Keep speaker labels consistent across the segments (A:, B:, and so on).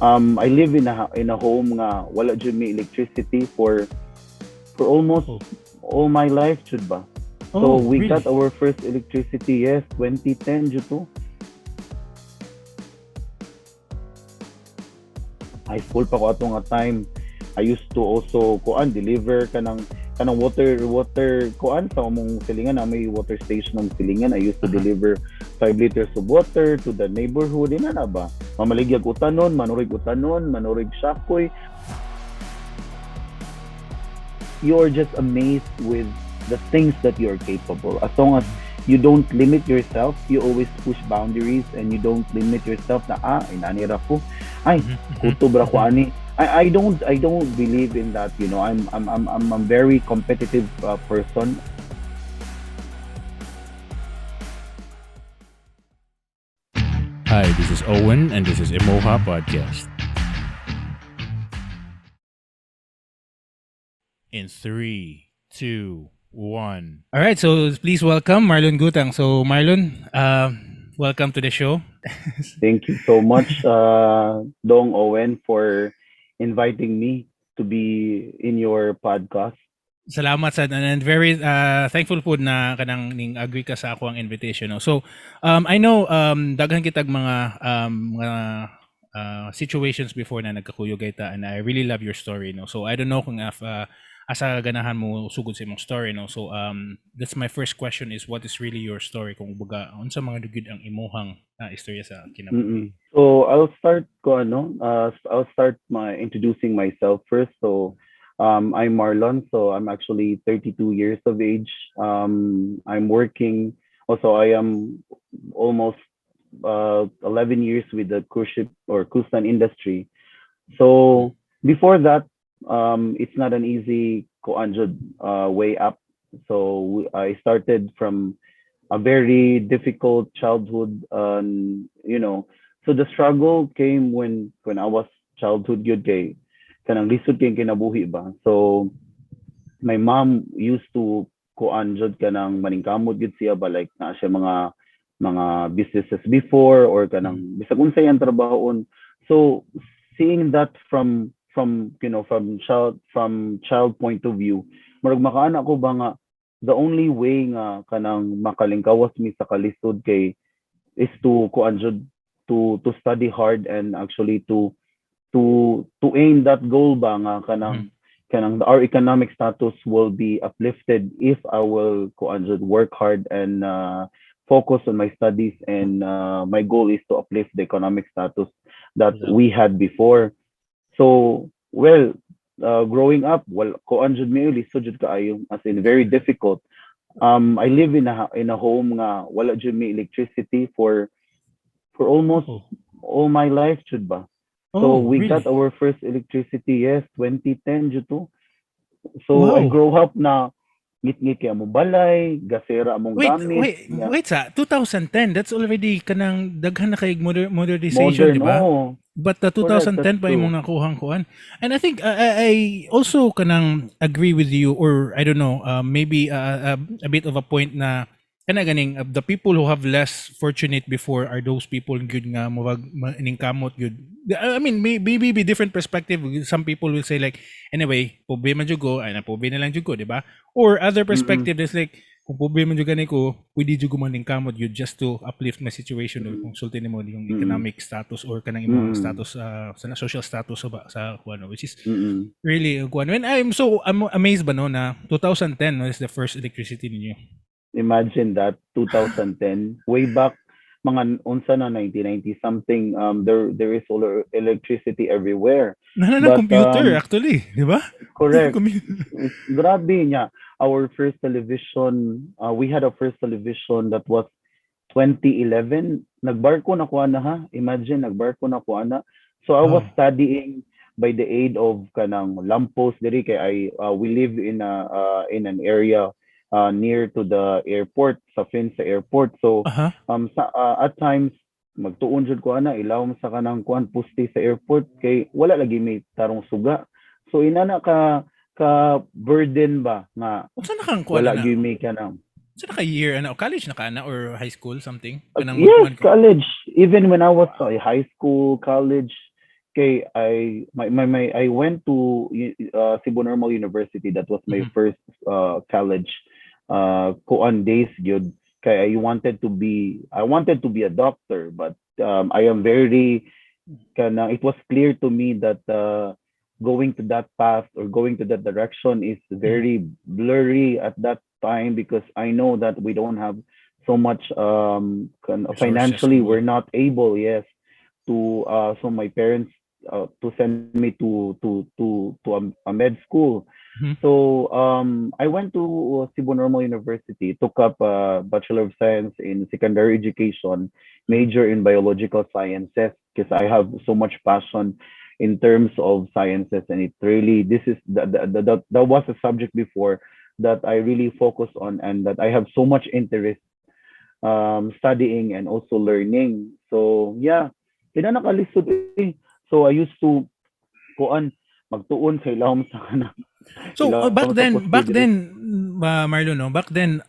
A: I live in a home nga wala jud may electricity for almost
B: Oh,
A: all my life jud ba. So
B: oh,
A: we got
B: really?
A: our first electricity, yes, 2010 jud to. High school pa ko ato nga time. I used to also deliver kanang water sa among silingan na may water station ng silingan. I used to
B: Aha.
A: deliver 5 liters of water to the neighborhood. Ina na ba? Mamaligyag utanon, manurig syakoy. You are just amazed with the things that you are capable. As long as you don't limit yourself, you always push boundaries and you don't limit yourself na inanira ko. Ay,
B: Mhm, mhm,
A: kutob ra ko
B: mhm.
A: ani. I don't believe in that, you know. I'm a very competitive person.
B: Hi, this is Owen, and this is IMOHA Podcast. In 3, 2, 1. All right, so please welcome Marlon Gutang. So Marlon, welcome to the show.
A: Thank you so much, Dong Owen, for inviting me to be in your podcast.
B: Salamat sa and very thankful po na kanang ning agree ka sa ako ang invitation. No? So I know daghan kitag mga situations before na nagkakuyog ta, and I really love your story. No? So I don't know kung if asa ganahan mo sugod sa imong story. No? So that's my first question is what is really your story, kung baga unsa mga dugid ang imuhang istorya sa kinabuhi.
A: So I'll start my introducing myself first. So I'm Marlon. So I'm actually 32 years of age. I'm working. Also, I am almost 11 years with the cruise ship or cruise line industry. So before that, it's not an easy way up. So I started from a very difficult childhood. So the struggle came when I was childhood yun kay kanang lisod kay kinabuhi ba. So my mom used to kuan jud kanang maningkamot gid siya ba, like na siya mga businesses before or kanang bisag unsay ang trabahon. So seeing that from child point of view, murag makaana ko ba nga the only way nga kanang makalingkawas mi sa kalisod kay is to kuan jud to study hard and actually to aim that goal ba nga kanang our economic status will be uplifted if I will kuan jud work hard and focus on my studies, and my goal is to uplift the economic status that we had before. So well, growing up, well, kuan jud mi lisod jud kaayo, as in very difficult. I live in a home nga wala jud may electricity for almost
B: Oh,
A: all my life jud ba. So
B: oh,
A: we got
B: really?
A: our first electricity, yes, 2010 jud to. So I
B: Wow.
A: grow up na ngit-ngit kay among balay, gasera among
B: Wait,
A: gamit,
B: wait,
A: nga
B: wait sa 2010, that's already kanang daghan na kay modernization, di
A: modern.
B: ba?
A: Oh,
B: But the
A: correct, that's
B: 2010 pa
A: true.
B: imong nakuhang kuan. And I think I also kanang agree with you, or I don't know, maybe a bit of a point na kana ganing the people who have less fortunate before are those people good nga mawag ining kamot good. I mean, maybe be different perspective. Some people will say like, anyway, problema jud ko, ay na problema na lang jud ko, di ba? Or other
A: Mm-mm,
B: perspective is like, kung problema jud gani ko, pwede jud gumaning kamot yun just to uplift my situation, or
A: mm-mm,
B: kung sulti nimo yung
A: mm-mm,
B: economic status or kanang imong
A: mm-mm,
B: status sa social status sa kuno, which is
A: mm-mm.
B: really kuno. When I'm amazed ba no na 2010 no, is the first electricity ninyo.
A: Imagine that 2010, way back mga unsa na 1990 something, there is solar electricity everywhere.
B: Nana na
A: But
B: computer actually, di ba?
A: correct. Grabe niya. Our first television, we had a first television that was 2011. Nagbarko na kuha na ha. Imagine, nagbarko na kuha na. So I was
B: Wow.
A: studying by the aid of kanang lamppost diri kay we live in an area near to the airport, sa sa airport. So
B: Aha.
A: at times magtuon jud ko ana ilawom sa kanang kuan poste sa airport kay wala lagi may tarong suga. So inana ka burden ba nga
B: Unsa na kang kuan
A: wala
B: na?
A: gyud may kanang
B: Unsa na ka year ana, college na ka na or high school something? Kanang
A: yes,
B: magkuan ko.
A: college. Even when I was high school, college, Okay, I went to Cebu Normal University. That was my
B: Mhm.
A: first college kuan days gyud. Kay I wanted to be a doctor, but I am very it was clear to me that going to that path or going to that direction is
B: Mhm.
A: very blurry at that time, because I know that we don't have so much
B: Resources,
A: financially
B: kumbaga.
A: we're not able, yes, to so my parents to send me to a med school.
B: Mhm.
A: So I went to Cebu Normal University, took up a Bachelor of Science in Secondary Education,
B: Mhm.
A: major in biological sciences, because I have so much passion in terms of sciences, and it really this is that was a subject before that I really focus on, and that I have so much interest studying and also learning. So yeah, kinanakalisod eh. So I used to kuan magtuon sa ilawom sa
B: So
A: ilawom sa poste
B: back
A: diri.
B: then, Marlon, no, back then,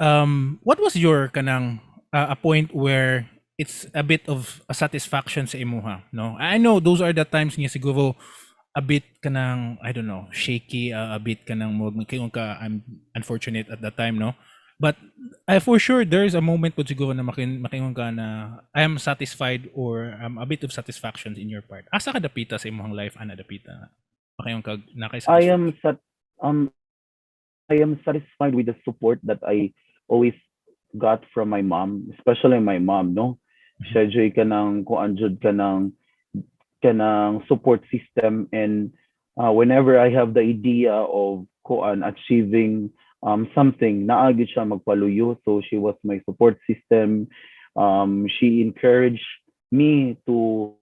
B: what was your kanang a point where it's a bit of a satisfaction sa imuha, no? I know those are the times niya siguro a bit kanang, I don't know, shaky, a bit kanang mo magkayon ka, I'm unfortunate at that time, no? But I for sure there's a moment po siguro na makingon ka na I am satisfied, or a bit of satisfaction in your part. Asa ka dapita sa imong life ana dapita? Makayon ka na kay
A: I am
B: satisfaction.
A: sat I am satisfied with the support that I always got from my mom, especially my mom, no?
B: Mhm.
A: Siya jud kanang kuan jud kanang support system, and whenever I have the idea of kuan achieving something, naagi siya magpaluyo. So she was my support system. She encouraged me to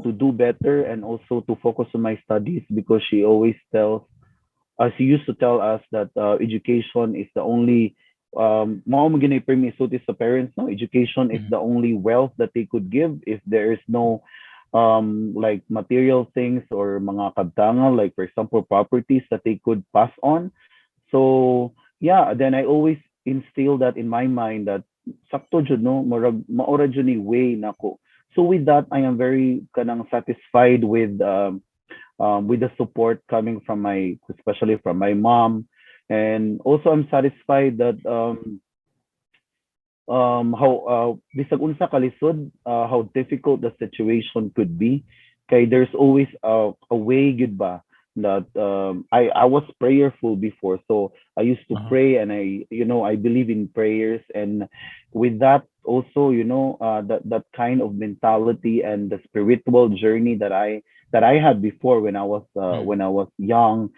A: do better and also to focus on my studies, because she always tells she used to tell us that education is the only mao mo ginay permiso sa parents, no, education is
B: Mhm.
A: the only wealth that they could give if there is no like material things or mga kabtangan, like for example properties that they could pass on. So yeah, then I always instill that in my mind that sakto jud, no, murag maura jud ni way nako. So with that I am very kanang satisfied with the support coming from especially from my mom. And also I'm satisfied that how bisag unsa kalisod, how difficult the situation could be, kay there's always a way good ba that I was prayerful before, so I used to
B: Uh-huh.
A: pray, and I believe in prayers, and with that also, that kind of mentality and the spiritual journey that I had before
B: Mm.
A: when I was young.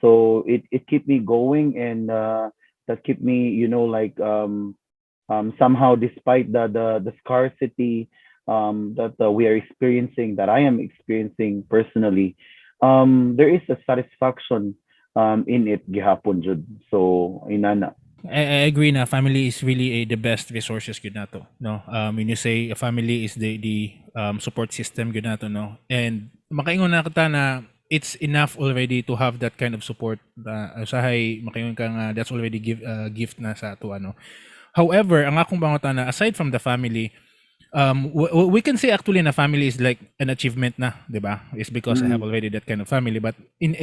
A: So it kept me going, and that kept me, somehow, despite the scarcity that we are experiencing, that I am experiencing personally, there is a satisfaction in it gihapon jud. So inana.
B: I agree na family is really the best resources gyud nato, no? When you say a family is the support system gyud nato, no? And makaingon na kita na it's enough already to have that kind of support, usahay makaingon ka nga that's already gift na sa ato, ano. However, ang akong pangutana, aside from the family, we can say actually na family is like an achievement na, 'di ba? It's because I have
A: Mm.
B: already that kind of family. But in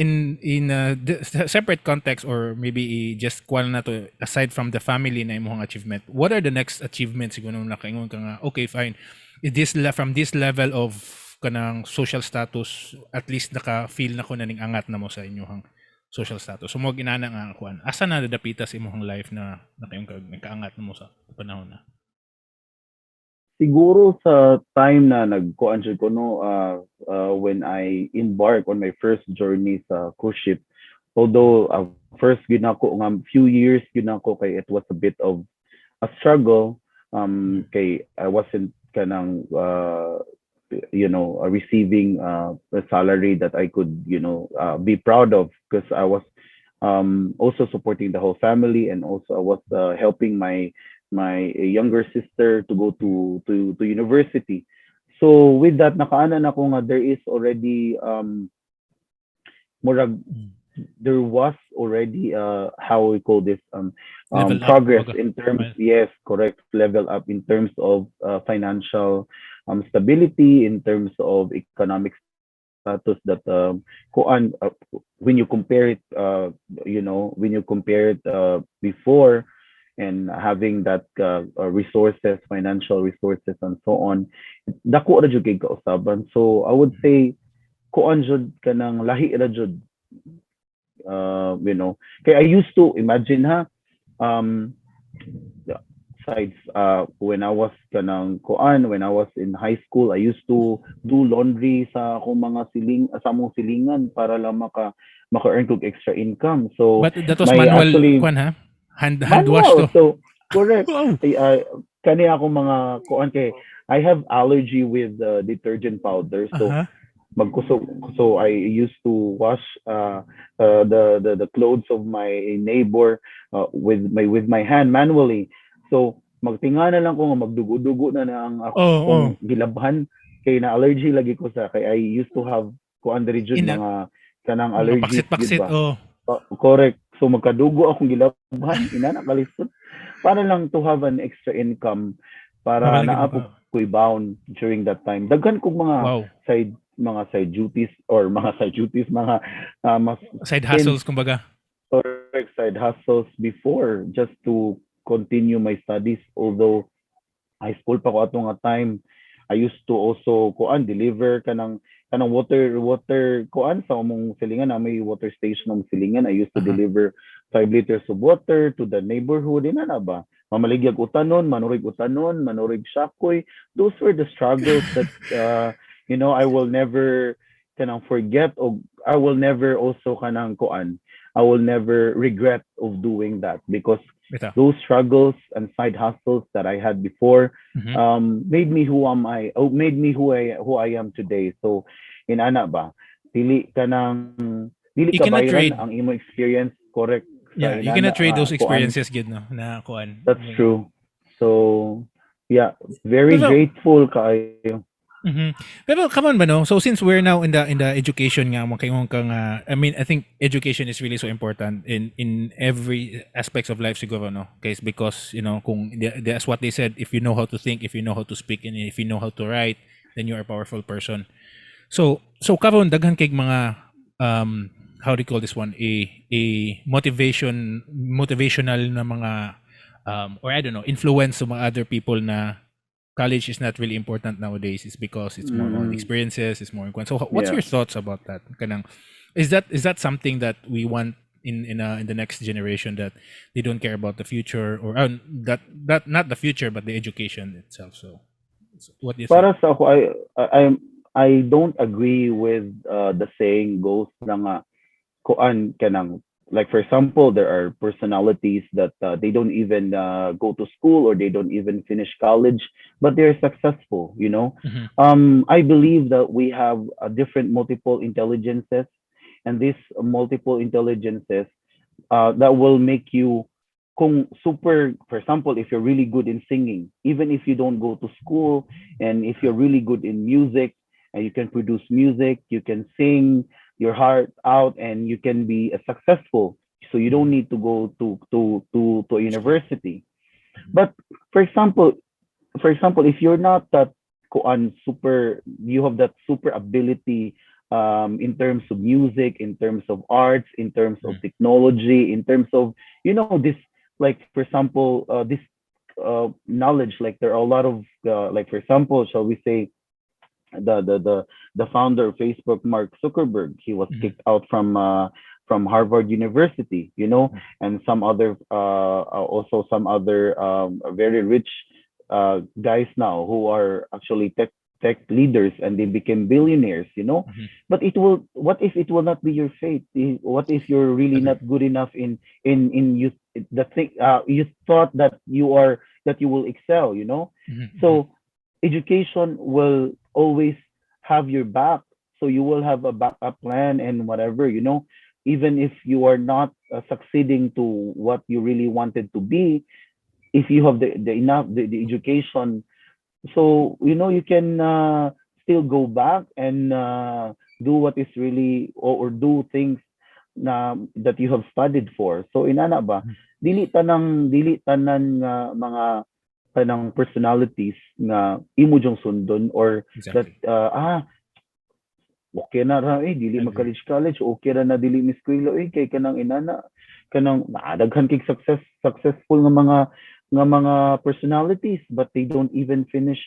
B: separate context, or maybe just kwal na to, aside from the family na imong achievement, what are the next achievements siguro na nakaingon ka nga, okay, fine. From this level of kanang social status, at least naka-feel na ko na ning angat na mo sa inyong social status. So mo ginana nga kuan. Asa na dadapita sa imong life na nakaingon ka nagkaangat na mo sa panahon na?
A: Siguro sa time na nagkuan jud ko, no, when I embark on my first journey sa cruise ship, although first gid nako nga few years gid nako, kay it was a bit of a struggle,
B: Mhm.
A: kay I wasn't kanang receiving a salary that I could, be proud of, because I was also supporting the whole family, and also I was helping my younger sister to go to university. So with that, nakaanan ako nga there is already murag
B: Mm.
A: there was already how we call this
B: Level up
A: progress
B: kumbaga.
A: in terms,
B: Well,
A: yes, correct, level up in terms of financial stability, in terms of economic stability, status that kuan when you compare it when you compare it before and having that resources, financial resources and so on, dako ra jud kay kausaban. So I would say kuan jud kanang lahi ra jud, kay I used to imagine ha, um sides when I was kanang kuan when I was in high school. I used to do laundry sa akong mga sa among silingan para lang maka-earn kog extra income. So
B: But that was
A: my
B: manual
A: actually
B: kwan ha? Hand wash
A: manual.
B: to.
A: So correct.
B: Wow.
A: Kani ako mga kuan kay I have allergy with detergent powder. So
B: Uh-huh.
A: magkusog, so I used to wash the clothes of my neighbor with my hand manually. So magtinga na lang ko nga magdugo-dugo na ang
B: Oh.
A: akong gilabhan kay na allergy lagi ko sa kay I used to have kuan diri jud
B: In
A: mga kanang
B: mga
A: allergies gid
B: paksit-paksit.
A: ba.
B: Oh.
A: Correct. So magkadugo akong gilabhan ina na kalisod para lang to have an extra income para
B: Mabalangin mo ka.
A: naapo ko'y bound during that time. Daghan kog
B: Wow.
A: mga side duties or mga side duties, mga mas
B: Side
A: in
B: hustles kumbaga.
A: correct side hustles before just to continue my studies. Although high school pa ko ato nga time, I used to also kuan deliver kanang water kuan sa among silingan na may water station among silingan. I used to
B: Uh-huh.
A: deliver 5 liters of water to the neighborhood. Ina na ba? Mamaligyag utanon, manurig utanon, manurig syakoy. Those were the struggles that I will never kanang forget, or I will never also kanang kuan. I will never regret of doing that because
B: Bitaw.
A: those struggles and side hustles that I had before
B: Mhm.
A: made me who am I oh, made me who I am today. So inana ba dili
B: You
A: ka
B: cannot
A: bayran
B: trade.
A: ang imo experience correct sa
B: Yeah, you
A: inana
B: cannot trade those
A: kuan.
B: experiences gid no na kuan.
A: That's true. So yeah, very
B: Pero
A: grateful kaayo.
B: mhm. Pero come on ba no? So since we're now in the education nga mo kayo ka nga, I mean I think education is really so important in every aspects of life siguro no. Because kung that's what they said, if you know how to think, if you know how to speak, and if you know how to write, then you're a powerful person. So karon daghan kay mga how do you call this one, a motivational na mga or I don't know, influence sa mga other people na college is not really important nowadays. It's because it's more on
A: Mm,
B: experiences, it's more on so what's
A: yeah.
B: your thoughts about that? Kanang is that something that we want in the next generation, that they don't care about the future, or that not the future but the education itself? So what do you think?
A: Para sa ako I don't agree with the saying goes na nga kuan kanang like for example there are personalities that they don't even go to school or they don't even finish college but they're successful.
B: Mhm.
A: I believe that we have different multiple intelligences, and these multiple intelligences that will make you kung super, for example, if you're really good in singing, even if you don't go to school, and if you're really good in music and you can produce music, you can sing your heart out and you can be a successful, so you don't need to go to a
B: School.
A: university. But for example, if you're not that kuan super, you have that super ability in terms of music, in terms of arts, in terms of
B: Mm.
A: technology, in terms of this, like for example, this knowledge. Like there are a lot of like for example, shall we say the founder of Facebook, Mark Zuckerberg, he was
B: Mhm.
A: kicked out from Harvard University,
B: Mm.
A: and some other also some other very rich guys now who are actually tech leaders and they became billionaires.
B: Mhm.
A: But what if it will not be your fate? What if you're really
B: Agree.
A: not good enough in you the thing you thought that you will excel.
B: Mhm. Mhm.
A: So education will always have your back, so you will have a backup plan and whatever. Even if you are not succeeding to what you really wanted to be, if you have the enough the education, so you can still go back and do what is really, or do things that you have studied for. So inana ba,
B: Mhm.
A: dili tanan nga mga kanang personalities nga imo jong sundon, or that
B: Exactly.
A: okay na ra dili
B: Agree.
A: college okay ra na dili mi eskwela kay kanang inana kanang daghan kay successful nga mga personalities but they don't even finish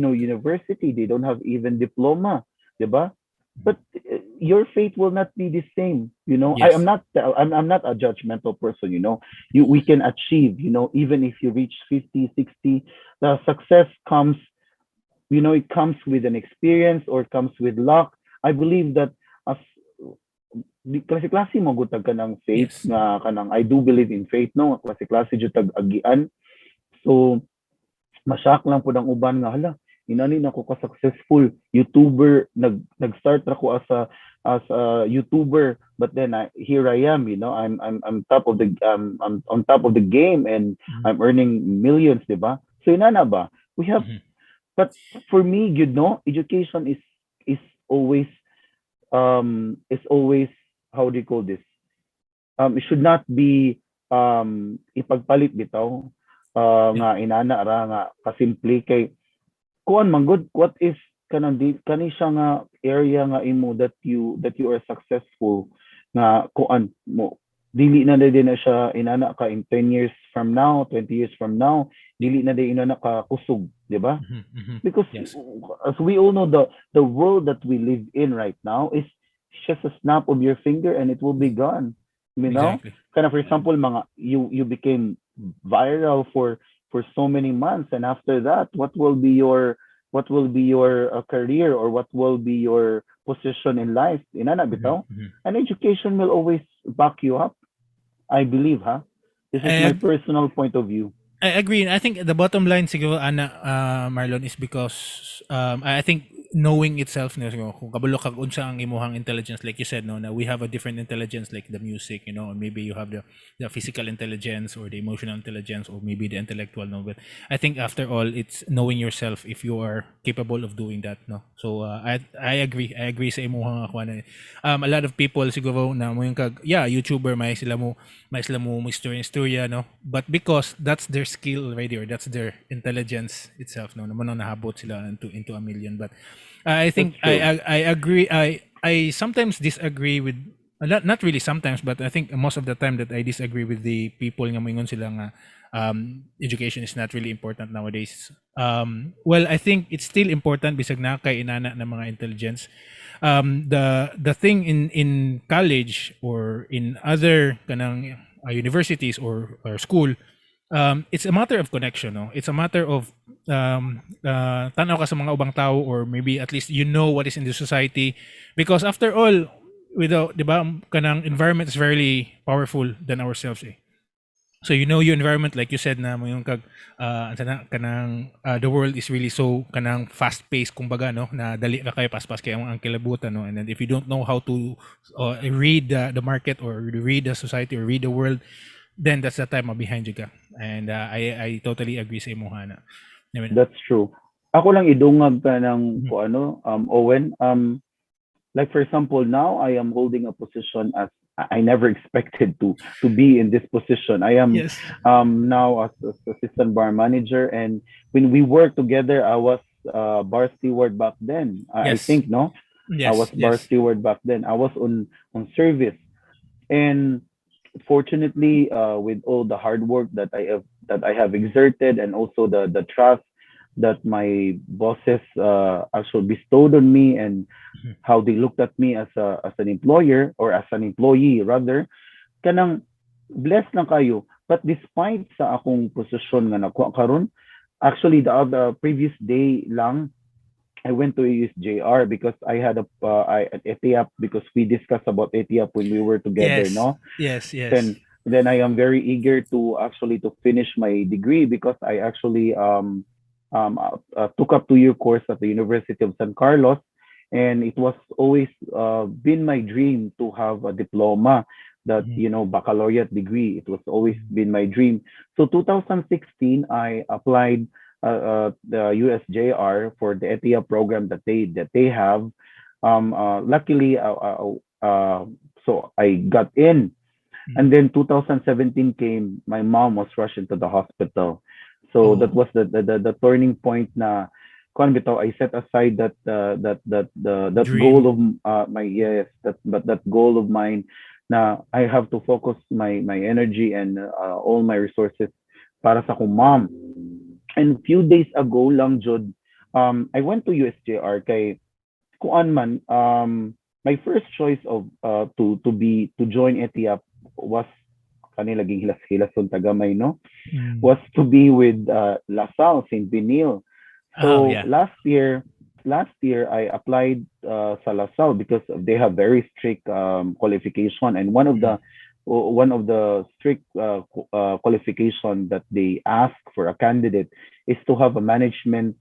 A: university, they don't have even diploma, 'di ba?
B: Mhm.
A: But your fate will not be the same, I am
B: Yes.
A: not I'm not a judgmental person, we can achieve, even if you reach 50, 60, the success comes, it comes with an experience or comes with luck. I believe that as klase-klase mo gutag kanang faith
B: Yes.
A: nga kanang I do believe in faith, no, klase-klase jud tag agian. So ma-shock lang pud ang uban nga hala inani na ko ka successful YouTuber, nag-start ra ko as a YouTuber, but then here I am, I'm top of the I'm on top of the game and
B: Mhm.
A: I'm earning millions, 'di ba? So inana ba? We have
B: Mhm.
A: But for me, education is always is always, how do you call this? It should not be ipagpalit bitaw
B: Yeah.
A: nga inana ra nga kasimple kay kuan man good, what if kanang di kani siya nga area nga imo that you are successful nga kuan mo dili na din na siya inana ka in 10 years from now, 20 years from now, dili na din inana ka kusog, di ba?
B: Mhm. Mhm.
A: Because
B: Yes.
A: as we all know, the world that we live in right now is just a snap of your finger and it will be gone,
B: Exactly.
A: kind of, for
B: Yeah.
A: example, mga you became viral for so many months, and after that what will be your career, or what will be your position in life, inana
B: Mhm.
A: bitaw,
B: Mhm.
A: and education will always back you up, I believe, huh? This is my
B: I
A: personal point of view.
B: I agree. I think the bottom line siguro ana Marlon is because I think knowing itself na siguro kung kabalo kag unsa ang imuhang intelligence like you said no na we have a different intelligence like the music or maybe you have the physical intelligence or the emotional intelligence or maybe the intellectual no but I think after all it's knowing yourself if you are capable of doing that no so I agree sa imuhang ako na a lot of people siguro na mo yung kag yeah YouTuber may sila mo istorya no but because that's their skill already or that's their intelligence itself no naman nahabot sila into a million but I
A: That's
B: think
A: true.
B: I agree I sometimes disagree with not really sometimes but I think most of the time that I disagree with the people nga moingon sila nga education is not really important nowadays well I think it's still important bisag na kay inana ng mga intelligence the thing in college or in other kanang universities or school it's a matter of connection no it's a matter of tanaw ka sa mga ubang tao or maybe at least you know what is in the society because after all without 'di ba kanang environment is very powerful than ourselves eh. So you know your environment like you said na mo yung kag asa na kanang the world is really so kanang fast paced kumbaga no na dali ra kayo paspas kay ang kilabutan no and then if you don't know how to read the market or read the society or read the world then that's the time behind you ka and I totally agree sa imo hana I mean
A: That's true. Ako lang idungag ka ng
B: mhm.
A: kung ano, Owen. Like for example, now I am holding a position as I never expected to be in this position. I am
B: Yes.
A: now as assistant bar manager, and when we worked together, I was bar steward back then. I
B: Yes.
A: think, no, I was
B: Yes.
A: bar
B: Yes.
A: steward back then. I was on service, and fortunately, with all the hard work that I have exerted, and also the trust that my bosses actually bestowed on me, and
B: Mhm.
A: how they looked at me as an employer, or as an employee rather, kanang blessed lang kayo. But despite sa akong posisyon nga nakuha karon, actually the previous day lang I went to use JR because I had an ETIAP, because we discussed about ETIAP when we were together,
B: Yes.
A: no?
B: Yes. Yes.
A: Then I am very eager to actually to finish my degree, because I actually took up 2 year course at the University of San Carlos, and it was always been my dream to have a diploma, that
B: Mhm.
A: baccalaureate degree. It was always
B: Mhm.
A: been my dream. So 2016, I applied the USJR for the ETIA program that they have. Luckily, so I got in,
B: Mhm.
A: and then 2017 came. My mom was rushed into the hospital, so that
B: Oh.
A: was the turning point. Na kuan bitaw, I set aside that
B: Dream.
A: goal of my, yes, that goal of mine, na I have to focus my energy and all my resources para sa akong mom. And few days ago lang jud, I went to USJR kay kuan man, my first choice of to join ETIAP was kanila laging hilas-hilas yung tagamay, no?
B: Mm.
A: Was to be with LaSalle, St. Benil.
B: Oh,
A: So
B: yeah.
A: last year I applied sa LaSalle because they have very strict qualification, and
B: Mm.
A: one of the strict qualification that they ask for a candidate is to have a management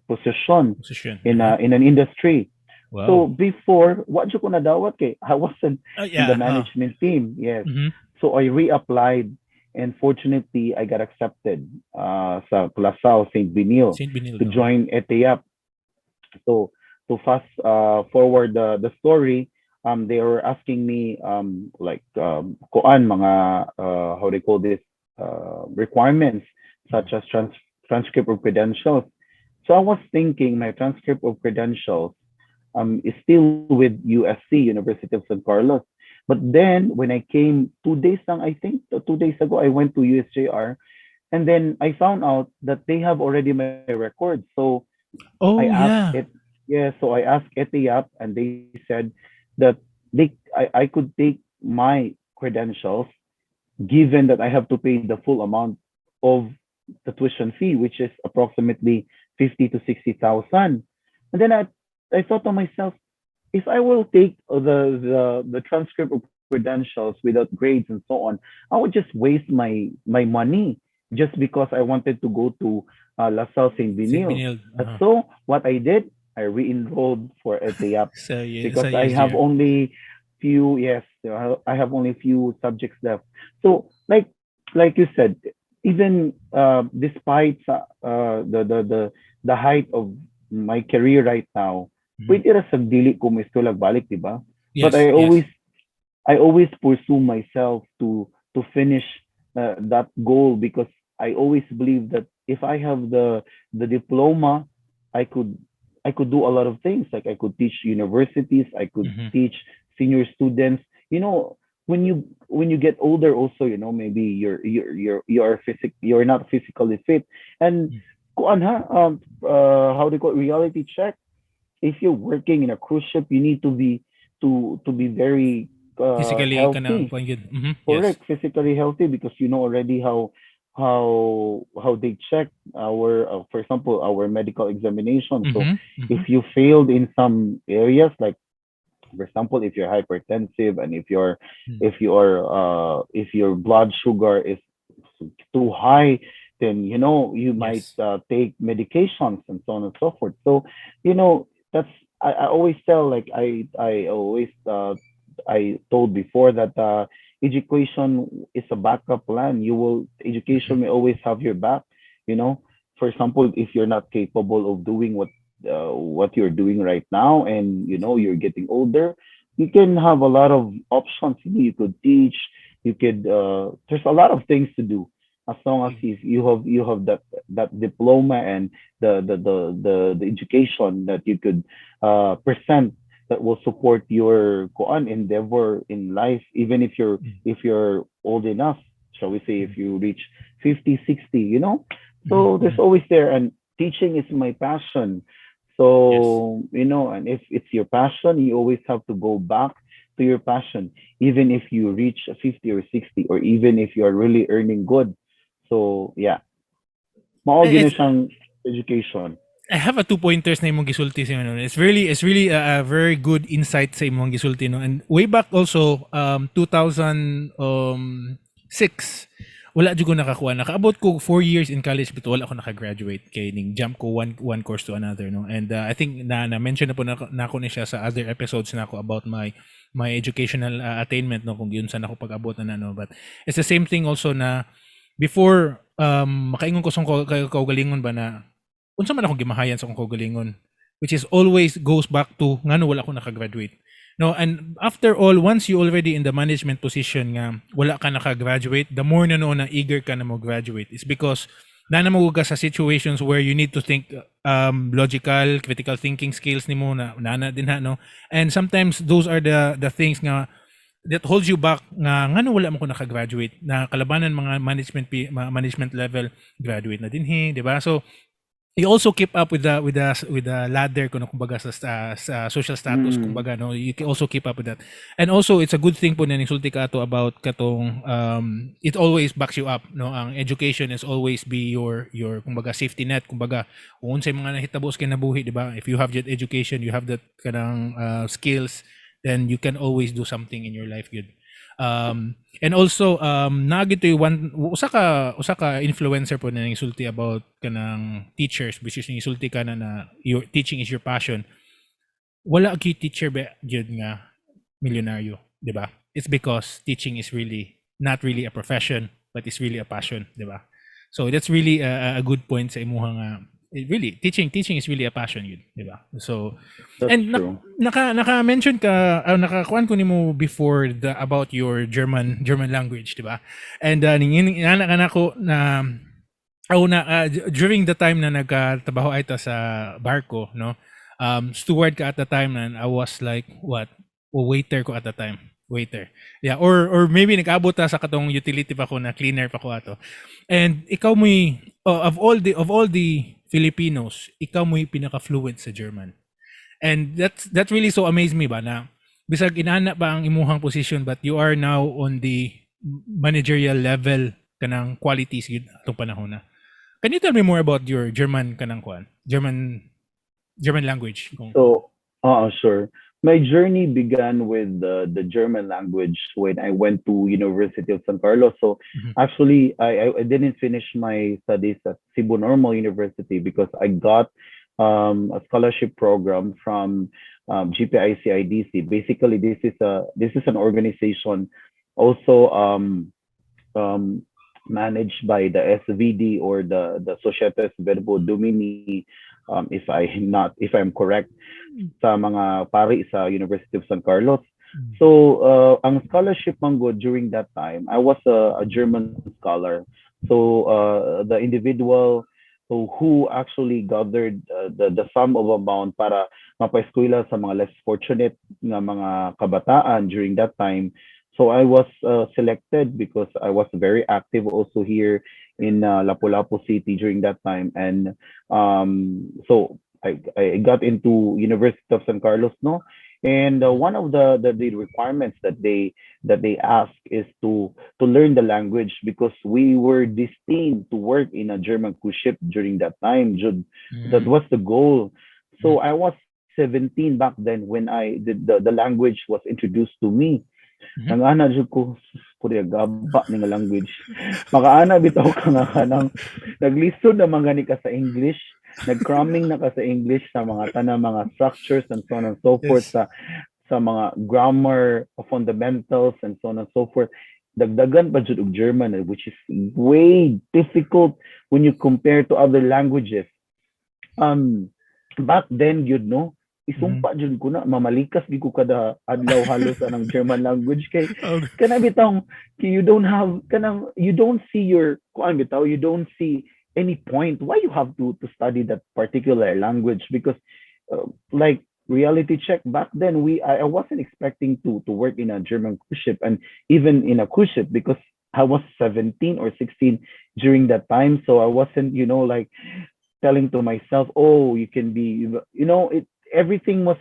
A: position
B: Position.
A: in an industry. So
B: Wow.
A: before, what ko nadawat kay I wasn't
B: Oh,
A: in the
B: yeah.
A: management team. Yes.
B: Mhm.
A: So I reapplied, and fortunately I got accepted sa Plasaw St. Benil
B: Saint
A: to
B: Benilde.
A: join ETIAP. So to fast forward the story, they were asking me like kuan mga how they call this requirements such as transcript of credentials. So I was thinking my transcript of credentials is still with USC, University of San Carlos. But then when I came 2 days lang, I think 2 days ago, I went to USJR, and then I found out that they have already my record. So I
B: Oh,
A: asked it,
B: yeah.
A: yeah. So I asked ETIAP, and they said that I could take my credentials given that I have to pay the full amount of the tuition fee, which is approximately 50 to 60,000. And then I thought to myself, if I will take the transcript of credentials without grades and so on, I would just waste my money just because I wanted to go to LaSalle St.
B: Saint
A: Benil.
B: Benilde.
A: So what I did, I re-enrolled for ETIAP
B: Sa
A: because I have
B: USGR.
A: only few, yes, I have only few subjects left. So like you said, even despite the height of my career right now,
B: Mhm.
A: pwede ra sag dili ko mo balik, di ba? But
B: Yes, yes.
A: I always pursue myself to finish that goal because I always believe that if I have the diploma, I could I could do a lot of things. Like I could teach universities, I could
B: Mhm.
A: teach senior students. When you get older, also maybe you're not physically fit, and
B: Mm.
A: kuan ha how do you call it, reality check. If you're working in a cruise ship, you need to be very
B: Physically kanang
A: healthy,
B: kuan gyud. Mhm. Yes.
A: correct, physically healthy, because you know already how they check our for example our medical examination. So
B: Mhm.
A: if
B: Mhm.
A: you failed in some areas, like for example if you're hypertensive, and
B: Mm.
A: if your blood sugar is too high, then you might
B: Yes.
A: take medications and so on and so forth. So that's I always tell, like I told before that education is a backup plan.
B: Mhm.
A: Education may always have your back. You know, for example, if you're not capable of doing what you're doing right now, and you're getting older, you can have a lot of options. You could teach. You could. There's a lot of things to do as long as you have that diploma and the education that you could present, that will support your koan endeavor in life, even
B: Mm.
A: if you're old enough, shall we say,
B: Mm.
A: if you reach 50, 60,
B: Mhm.
A: so there's
B: Mhm.
A: always there. And teaching is my passion.
B: Yes.
A: So and if it's your passion, you always have to go back to your passion, even if you reach 50 or 60, or even if you're really earning good. So yeah, mao
B: Eh,
A: gyud na
B: It's
A: siyang education.
B: I have a two pointers na imong gisulti sa ano. It's really a very good insight sa imong gisulti no. And way back also 2006 wala jud ko nakakuha. Nakaabot ko 4 years in college but wala ako nakagraduate kay ning jump ko one course to another no. And I think na mention na po na ako ni siya sa other episodes na ako about my educational attainment no kung yun sa ako pag-abot na no. But it's the same thing also na before makaingon ko sa kaugalingon ba na unsa man akong gimahayan sa akong kaugalingon, which is always goes back to ngano wala ako nakagraduate. No, and after all, once you already in the management position nga wala ka nakagraduate, the more na no na eager ka na mo graduate is because na maguga sa situations where you need to think logical, critical thinking skills nimo na nana din ha no. And sometimes those are the things nga that holds you back nga ngano wala mo ko naka-graduate na kalabanan mga management level graduate na dinhi, di ba? So you also keep up with the ladder kuno kumbaga sa social status
A: Mm.
B: kumbaga no, you can also keep up with that. And also it's a good thing po na nisulti ka to about katong it always backs you up no, ang education is always be your kumbaga safety net kumbaga kung unsay mga nahitabos kay nabuhi, di ba? If you have that education, you have that kanang skills, then you can always do something in your life good. And also nagito one usa ka influencer po na nangsulti about kanang teachers, which is nangsulti ka na your teaching is your passion. Wala gyud teacher ba gyud nga milyonaryo, di ba? It's because teaching is really not really a profession, but it's really a passion, di ba? So that's really a good point sa imuha nga really teaching is really a passion yun, di ba? So
A: That's
B: and
A: true.
B: naka-mention ka nakakuan ko nimo before about your German language, di ba? And inana ka nako na during the time na nagtatrabaho ay ta sa barko, no? Steward ka at the time, and I was like what? Waiter ko at the time. Waiter. Yeah, or maybe nag-abot ta sa katong utility pa ko na cleaner pa ko ato. And ikaw mo of all the Filipinos, ikaw mo pinaka-fluent sa German. And that really so amazed me ba na bisag inana ba ang imuhang position, but you are now on the managerial level kanang qualities gid atong panahon na. Can you tell me more about your German kanang kuan? German language.
A: So, sure. My journey began with the German language when I went to University of San Carlos. So
B: Mhm.
A: actually, I didn't finish my studies at Cebu Normal University because I got a scholarship program from GPICIDC. Basically, this is an organization also managed by the SVD, or the Societas Verbo Domini, if I'm correct, sa mga pari sa University of San Carlos. So ang scholarship man go during that time, I was a German scholar. So the individual who actually gathered the sum of amount para mapaeskwela sa mga less fortunate nga mga kabataan during that time. So I was selected because I was very active also here in Lapu-Lapu City during that time, and so I got into University of San Carlos, no, and one of the requirements that they ask is to learn the language, because we were destined to work in a German cruise ship during that time. That was the goal. So I was 17 back then when the language was introduced to me. Nangana jud ko Korea gaba ning language. Makaana bitaw ka nga kanang naglisod na mga ni ka sa English, nag-cramming na ka sa English sa mga tanang mga structures and so on and so forth, sa mga grammar fundamentals and so on and so forth. Dagdagan pa jud og German, which is way difficult when you compare to other languages. Back then isumpa jud ko na mamalikas gi ko kada adlaw halos anang German language kay kana bitaw you don't see you don't see any point why you have to study that particular language, because like reality check, back then I wasn't expecting to work in a German cruise ship, and even in a cruise ship, because I was 17 or 16 during that time. So I wasn't like telling to myself, oh, you can be, everything was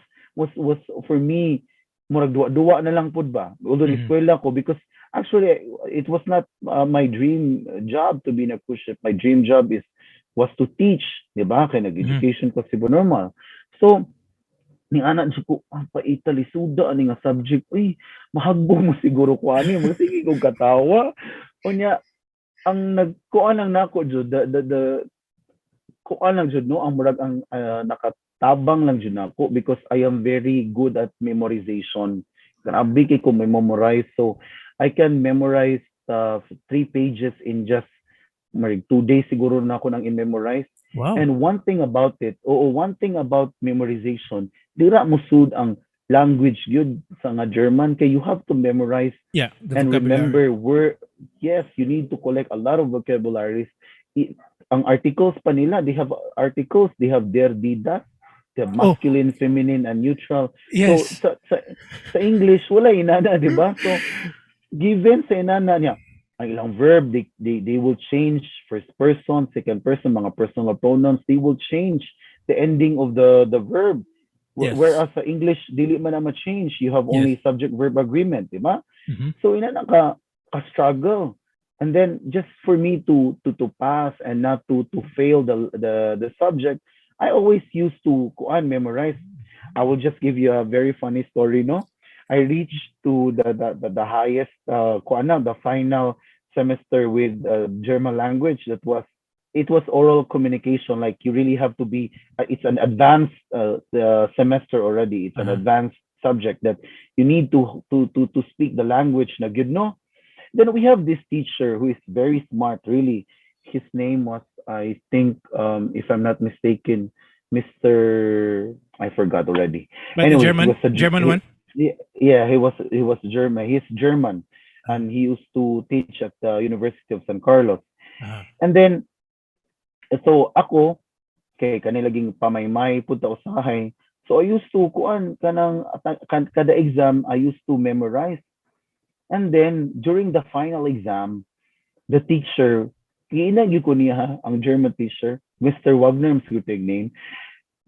A: for me murag duwa na lang pud ba, although eskwela ko, because actually it was not my dream job to be in a cruise ship. My dream job was to teach, di ba, kay nag-education ko Cebu Normal. So ni anak ko pa Italy suda ani nga subject, uy mahagbo mo siguro ko ani mo, sige ko katawa unya. Ang nagkuan lang nako jud the kuan lang jud no, ang murag ang nakatabang lang jud nako, because I am very good at memorization. Grabe kay ko memorize, so I can memorize 3 pages in just 2 days siguro na ako nang i-memorize.
B: Wow.
A: And one thing about memorization, dira mo sud ang language gyud sa nga German, kay you have to memorize and remember word. Yes, you need to collect a lot of vocabularies. ang articles pa nila, they have articles, they have their didas, they have
B: Oh,
A: masculine, feminine, and neutral. So
B: yes.
A: sa English, wala inana, di ba? So given sa inana niya, ang ilang verb, they will change first person, second person, mga personal pronouns, they will change the ending of the verb.
B: Yes.
A: Whereas sa English, dili man na ma-change. You have
B: Yes.
A: only subject-verb agreement, di ba?
B: Mhm.
A: So ina ka struggle. And then just for me to pass and not to fail the subject, I always used to kuan memorize. I will just give you a very funny story, no? I reached to the highest kuan na, the final semester with German language. It was oral communication. Like you really have to be. It's an advanced semester already. It's an
B: Uh-huh.
A: advanced subject that you need to speak the language na good, no? Then we have this teacher who is very smart, really. His name was, I think, if I'm not mistaken, Mr. I forgot already.
B: But the
A: Anyways, he
B: German,
A: was a
B: German one.
A: yeah, he was German. He's German,
B: Uh-huh.
A: and he used to teach at the University of San Carlos.
B: Uh-huh.
A: And then so ako kay kanilaging pamaymay pud ta usahay. So I used to kuan kanang kada exam I used to memorize. And then during the final exam, the teacher, ginagyo ko niya ang German teacher, Mr. Wagner, mas name.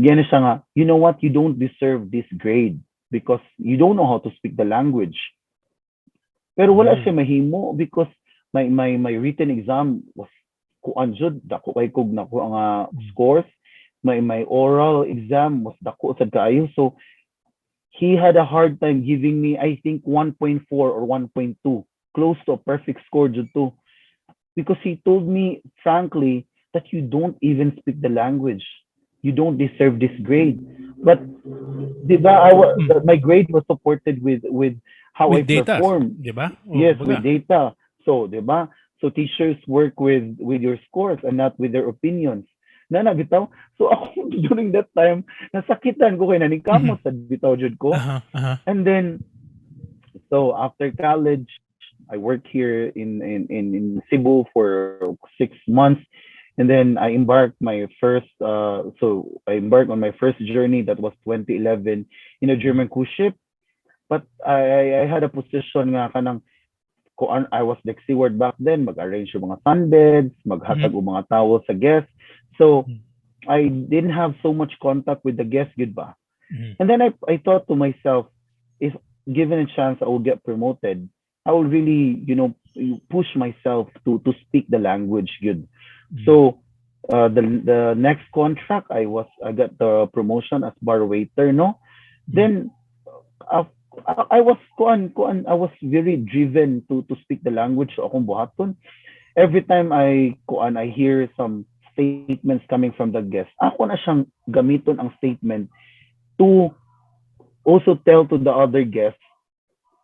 A: Gana siya nga, you know what, you don't deserve this grade because you don't know how to speak the language. Pero wala
B: Oh.
A: siya mahimo because my written exam was kuan jud dako kay kog nako ang
B: Mm.
A: scores. My oral exam was dako sad kaayo. So he had a hard time giving me, I think, 1.4 or 1.2, close to a perfect score jud to, because he told me frankly that you don't even speak the language. You don't deserve this grade. But diba,
B: Mm.
A: my grade was supported with how I
B: With data,
A: perform.
B: 'di ba? Oh,
A: Yes, with
B: kumbaga.
A: data. So, diba? So teachers work with your scores and not with their opinions. Na bitaw. So ako during that time, nasakitan ko kay
B: Mhm.
A: naningkamot sa bitaw jud ko.
B: Uh-huh. Uh-huh.
A: And then so after college, I worked here in Cebu for 6 months, and then I embarked on my first journey that was 2011 in a
B: Mhm.
A: German cruise ship. But I had a position nga kanang I was the steward back then, mag-arrange yung mga sunbeds,
B: Mhm.
A: maghatag og mga towels sa guests. So
B: Mhm.
A: I didn't have so much contact with the guests, good ba?
B: Mhm.
A: And then I thought to myself, if given a chance I will get promoted, I will really, push myself to speak the language good.
B: Mhm.
A: So the next contract I got the promotion as bar waiter, no?
B: Mhm.
A: Then uh, I was kuan I was very driven to speak the language so akong buhaton. Every time I hear some statements coming from the guest, ako na siyang gamiton ang statement to also tell to the other guests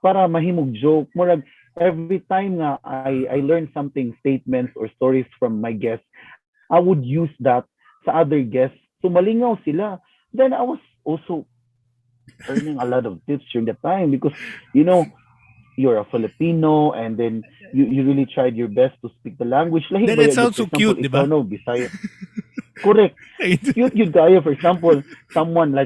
A: para mahimog joke. Murag every time nga I learn something, statements or stories from my guests, I would use that sa other guests. So malingaw sila. Then I was also earning a lot of tips during that time because you know you're a Filipino and then you really tried your best to speak the language. Lahi
B: Then
A: ba
B: it
A: yun?
B: sounds
A: For
B: so
A: example,
B: cute, 'di
A: ikaw
B: ba?
A: no, Bisaya. Correct. Cute yun kaya. For example, someone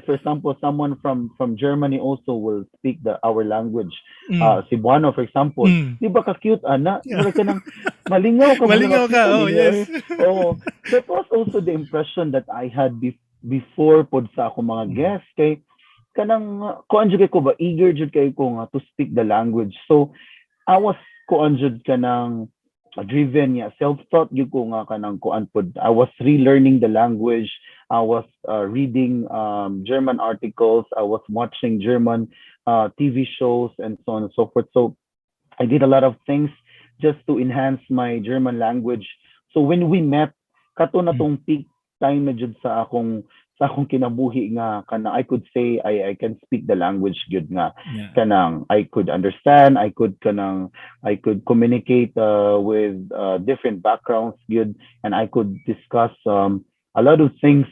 A: from Germany also will speak our language.
B: Mm.
A: Cebuano, for example.
B: Mm.
A: Di ba ka-cute, ana?
B: Yeah.
A: Mura ka ng malingaw ka, mura
B: Malingaw ka.
A: ka-cute,
B: Oh, yes.
A: eh. Oh, that was also the impression that I had before pod sa ako mga
B: Mm.
A: guests. Kay, kanang, kuan jud kay ko ba, eager jud kay ko nga to speak the language. So, I was kuan jud kanang driven ya self-taught gyud ko nga kanang kuan pod. I was relearning the language. I was reading German articles. I was watching German TV shows and so on and so forth. So I did a lot of things just to enhance my German language. So when we met, kato na
B: Mm.
A: tong peak time na jud sa akong kinabuhi nga kana I could say I can speak the language good nga
B: Yeah.
A: kanang I could understand, I could communicate with different backgrounds good, and I could discuss a lot of things.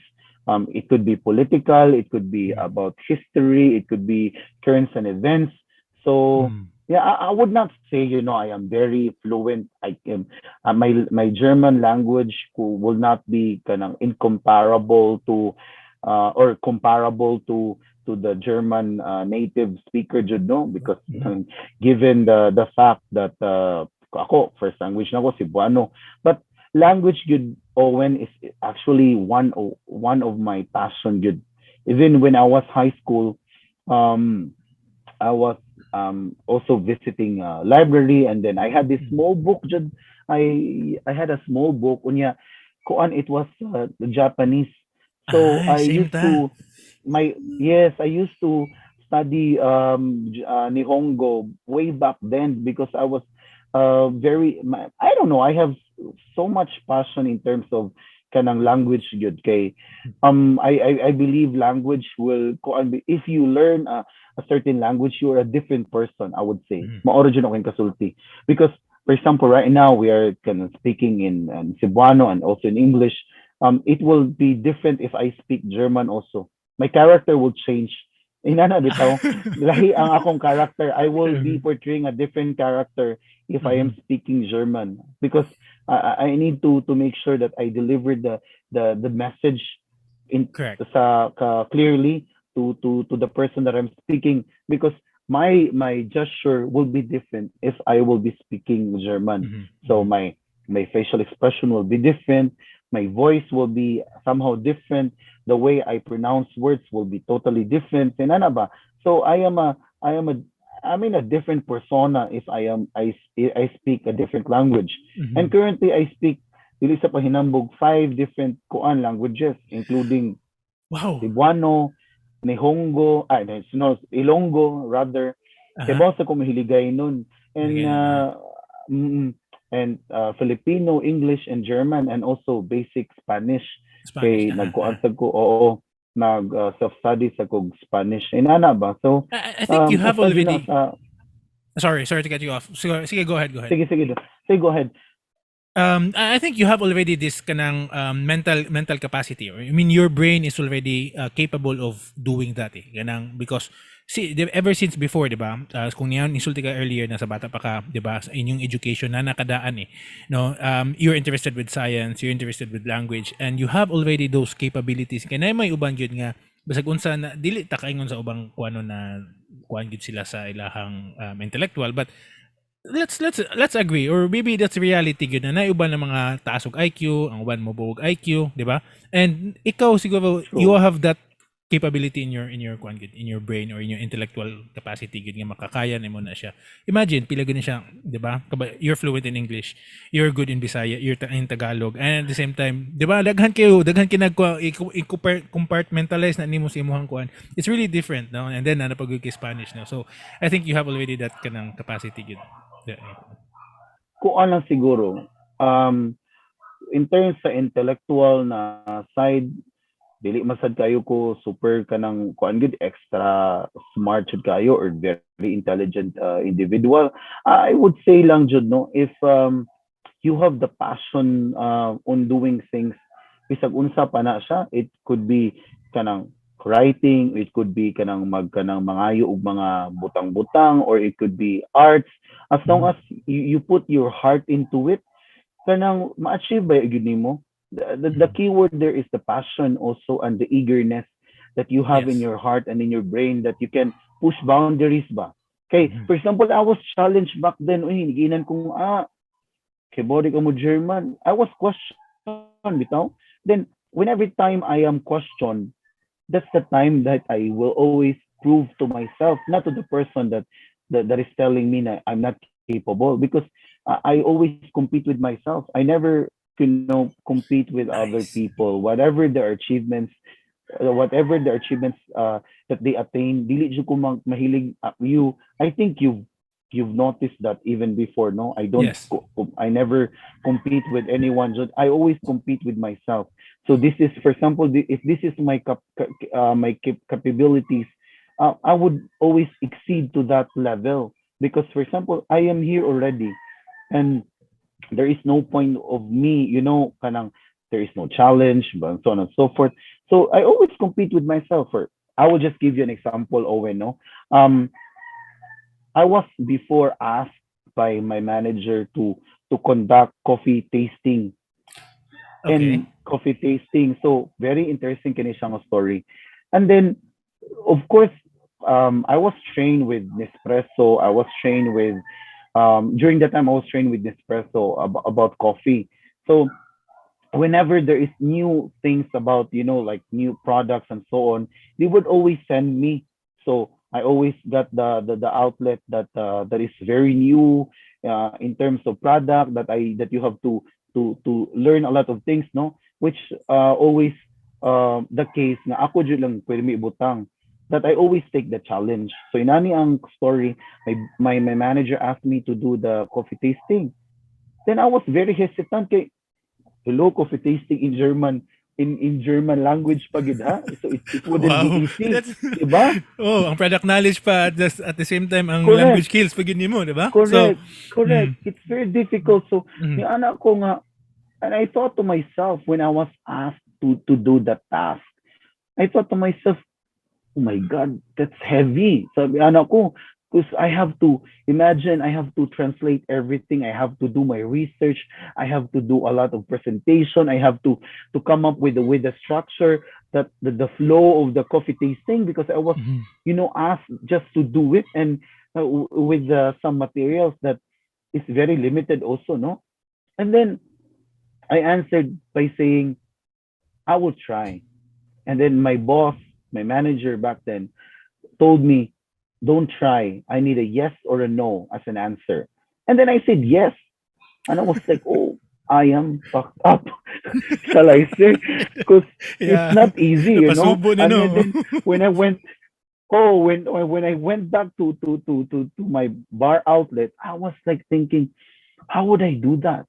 A: It could be political, it could be
B: Mm.
A: about history, it could be currents and events. So
B: Mm.
A: Yeah, I would not say, I am very fluent. I can, my German language will not be kanang incomparable to, or comparable to the German native speaker, no, because
B: Mhm.
A: given the fact that ako first language na ko Cebuano, but language good Owen is actually one of my passion good. Even when I was high school, um I was also visiting a library, and then I had this
B: Mhm.
A: small book. I had a small book. Unya, kuan it was Japanese. So
B: Ay,
A: I
B: same
A: used
B: ta.
A: to I used to study Nihongo way back then because I was I don't know, I have so much passion in terms of kanang language gyud kay I believe language will if you learn a certain language, you're a different person, I would say.
B: Mhm.
A: Ma-origin ako yung kasulti. Because, for example, right now, we are kind of speaking in Cebuano and also in English. It will be different if I speak German also. My character will change. Inana bitaw, lahi ang akong character. I will be
B: Mhm.
A: portraying a different character if I am
B: Mhm.
A: speaking German because I need to make sure that I deliver the message in
B: Correct.
A: clearly to the person that I'm speaking because my gesture will be different if I will be speaking German.
B: Mhm.
A: So
B: Mhm.
A: my facial expression will be different. My voice will be somehow different. The way I pronounce words will be totally different. And ano ba? So I am a I'm in a different persona if I speak a different language. And
B: Mhm.
A: currently I speak dili sa pahinambog 5 different kuan languages including
B: Wow.
A: Cebuano, Nihongo, no, Ilonggo rather.
B: Uh-huh.
A: Kaya sa ko mahiligay nun. And
B: Naganon,
A: mm, Filipino, English, and German, and also basic Spanish.
B: Spanish.
A: Kay
B: Uh-huh. Uh-huh.
A: nagkuan sa ko, oo, nag self-study sa kog Spanish. Inana ba? So,
B: I think you have
A: usa dyan na
B: already.
A: sa,
B: Sorry to cut you off. Sige, go ahead, go ahead.
A: sige, sige, go ahead.
B: I think you have already this kanang mental capacity. Or, I mean, your brain is already capable of doing that. Kanang because see, ever since before, di ba? Kung niyan insulti ka earlier na sa bata pa ka, di ba? Sa inyong education na nakadaan No, you're interested with science, you're interested with language, and you have already those capabilities. Kaya may uban gyud nga basag unsa na dili ta kaingon sa ubang kuano na kuan gyud sila sa ilahang intellectual, but let's agree, or maybe that's reality gyud na uban ng mga taas og IQ, ang uban mo buog IQ, di ba? And ikaw siguro you
A: True.
B: have that capability in your kwan gyud, in your brain or in your intellectual capacity gyud nga makakaya nimo na siya. Imagine pila gyud siya, di ba? You're fluent in English, you're good in Bisaya, you're in Tagalog, and at the same time, di ba, daghan kinag compartmentalize na nimo sa imong kuan. It's really different, no? And then napag Spanish na. So I think you have already that kanang capacity gyud. Yeah.
A: Kuan lang siguro, in terms sa intellectual na side, dili masad kayo ko super kanang kuan gud extra smart jud kayo or very intelligent individual. I would say lang jud no, if you have the passion on doing things, bisag unsa pa na siya, it could be kanang writing, it could be kanang mangayo og mga butang-butang, or it could be arts. As long
B: Mhm.
A: as you put your heart into it, kanang ma-achieve ba yun nimo? The
B: Mhm.
A: keyword there is the passion also, and the eagerness that you have in
B: Yes.
A: your heart and in your brain, that you can push boundaries ba. Okay,
B: Mhm.
A: for example, I was challenged back then. Uy, higinan kong, kay body ka mo German. I was questioned, bitaw. Then, whenever time I am questioned, that's the time that I will always prove to myself, not to the person that is telling me that I'm not capable, because I always compete with myself. I never, compete with other
B: Nice.
A: people, whatever the achievements that they attain. Dili jud ko mahilig you. I think you've noticed that even before, no?
B: Yes.
A: I never compete with anyone. I always compete with myself. So this is, for example, if this is my capabilities, I would always exceed to that level, because, for example, I am here already, and there is no point of me, kanang there is no challenge, but so on and so forth. So I always compete with myself. I will just give you an example, Owen. No, um, I was before asked by my manager to conduct coffee tasting
B: Okay.
A: So very interesting kini siyang story. And then of course I was trained with Nespresso. I was trained with during that time I was trained with Nespresso about coffee. So whenever there is new things about like new products and so on, they would always send me. So I always got the outlet that is very new in terms of product that you have to learn a lot of things, no, which always the case na ako jud lang pwede mi ibutang, that I always take the challenge. So inani ang story, my manager asked me to do the coffee tasting. Then I was very hesitant kay hello, coffee tasting in German, in German language pa gid ha. So it wouldn't be
B: Wow.
A: easy,
B: That's
A: 'di ba?
B: oh, ang product knowledge pa at the same time ang
A: Correct,
B: language skills pag yun mo, 'di ba? So,
A: correct, correct.
B: mm,
A: It's very difficult. So
B: mm,
A: yung anak ko nga, and I thought to myself when I was asked to do that task, I thought to myself, oh my God, that's heavy. Sabi anak ko, because I have to imagine, I have to translate everything. I have to do my research. I have to do a lot of presentation. I have to come up with the structure, that the flow of the coffee tasting, because I was,
B: mhm.
A: asked just to do it, and with some materials that is very limited also, no. And then I answered by saying I will try. And then my boss, my manager back then, told me, don't try. I need a yes or a no as an answer. And then I said yes. And I was like, oh, I am fucked up, shall I say? Because it's
B: Yeah.
A: not easy,
B: Napasubo na
A: And
B: no.
A: then when I went, oh, when I went back to my bar outlet, I was like thinking, how would I do that?